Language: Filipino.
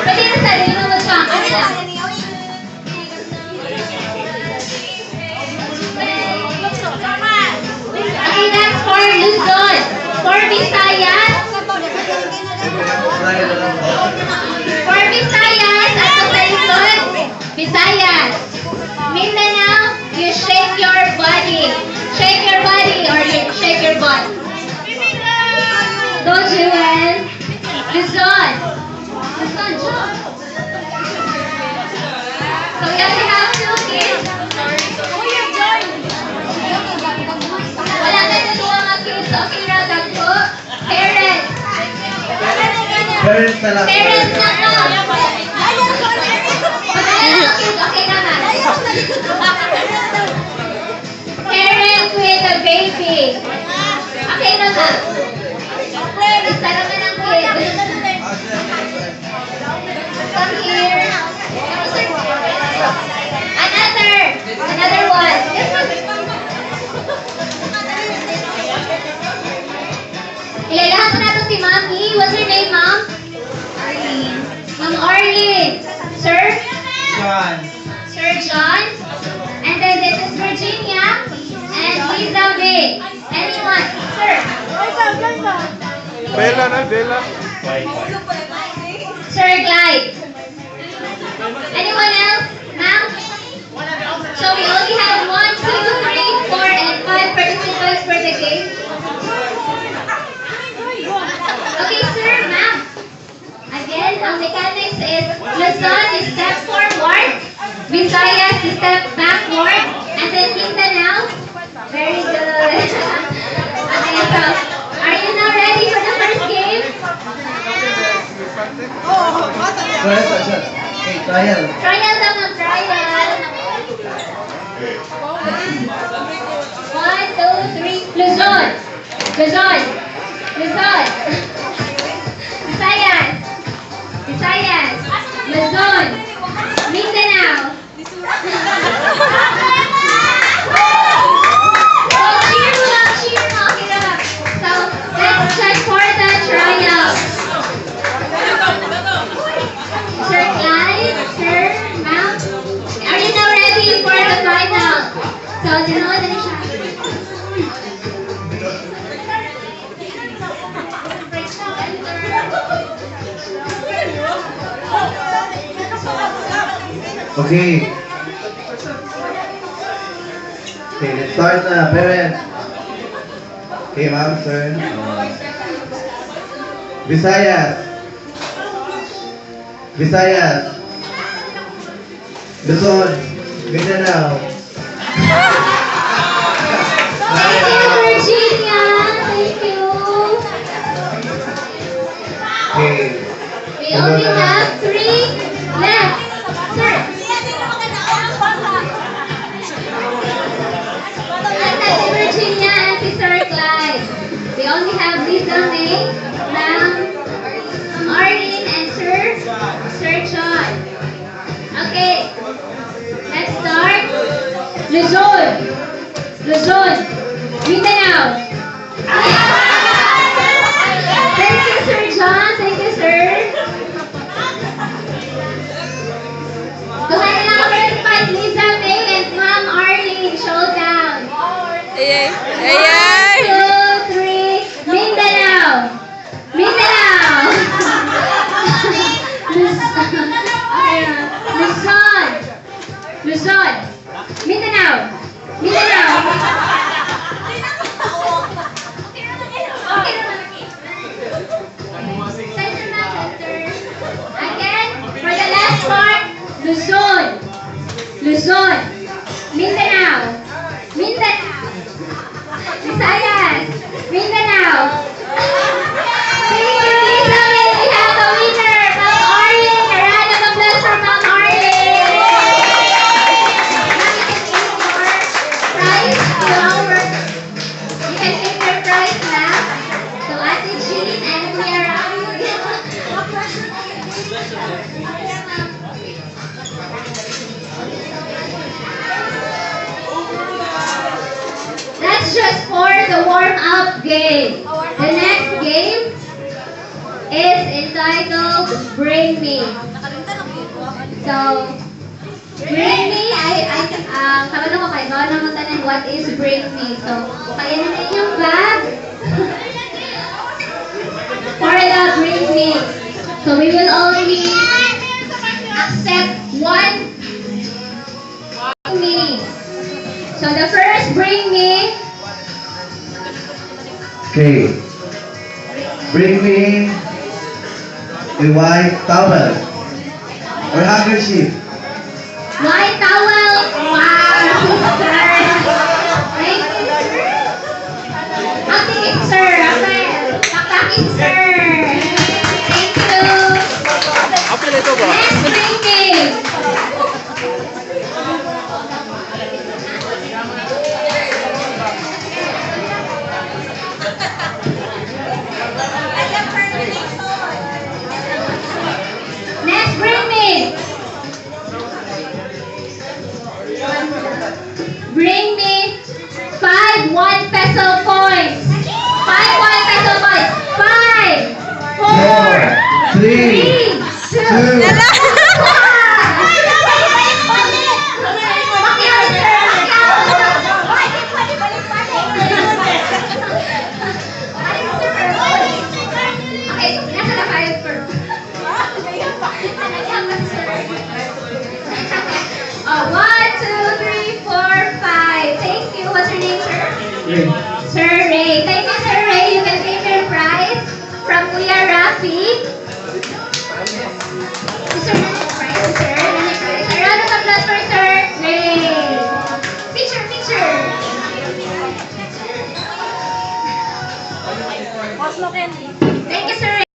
Pwede na sa rin mo magpapala. Okay, that's for Luzon. For Visayas. For Visayas, at sa Luzon, Visayas. Mindanao, you shake your body. Shake your body or you shake your butt. Go, Jewel. Luzon. Luzon, jump. So we only have 2 kids. Wala na dalawa mga kids. Okay na, tagpo. Parents. Parents na lang. Parents na to. Kids, okay naman. Parents with a baby. Okay naman. Isa naman ang kids. Come here. Another one. Ilalahat na natin si Mami. What's her name, Ma'am? Arlene. Ma'am Arlene. Sir? John. Sir John. And then this is Virginia. And Lisa May. Anyone? Sir? Bella na, Bella. Sir Clyde. Anyone else? Ma'am? So we only have 1, 2, 3, 4, and 5 participants for the game. Okay, sir, ma'am. Again, ang mechanics is Luzon is step forward, Visayas is step backward, and then Mindanao. Very good. Okay, so are you now ready for the first game? Okay, trial. Trial lang ang trial. 1, 2, 3. Luzon. Luzon. Luzon. Visayas. Visayas. Luzon. Mindanao. Oh, cheer mo lang, cheer mo. Okay na lang. So, let's check for the trial. Sir Clyde, sir, ma'am, are you now ready for the final? So, tinawag na siya. Okay. Okay, let's start na. Parents. Okay, ma'am, sir. Visayas. Visayas. Luzon. Mindanao. Thank you, Virginia. Thank you. Okay. We only have 3 left. Sir. At si Virginia and si Sir Clyde. We only have Lisa May, Ma'am Arlene, and Sir John. Okay. Let's start. Luzon. Luzon. Mindanao. Thank you, Sir John. Thank you, sir. Kuhanin lang ako ng fight, Lisa May and Ma'am Arlene. Showdown. Ayay! Ayay! 1, 2, 3. Mindanao. Mindanao. Luzon. Luzon. Mindanao. Mindanao. That's just for the warm-up game. The next game is entitled Bring Me. So, Bring Me, kabalo ko kayo, bawal naman tanan what is Bring Me. So, kaya na yung bag for the Bring Me. So, we will only accept one Bring Me. So, the first Bring Me, Okay. Bring me a white towel or handkerchief. white towel. Wow, sister. Thank you, sir. Acting sir. Rafael. Acting sir. Thank you. Next Bring Me. Next Bring Me. Bring me 5 1-peso coins. 5 1-peso coins. 5, 4, 3, 2, 1. Okay, nasa na 5 per. Oh, 1, 2, 3, 4, 5. Thank you. What's your name, sir? Ray. Sir Ray. Thank you, Sir Ray. You can take your prize from Kuya Rafi. Sir, prize, sir. A round of applause for Sir Ray. Picture, picture. Thank you, Sir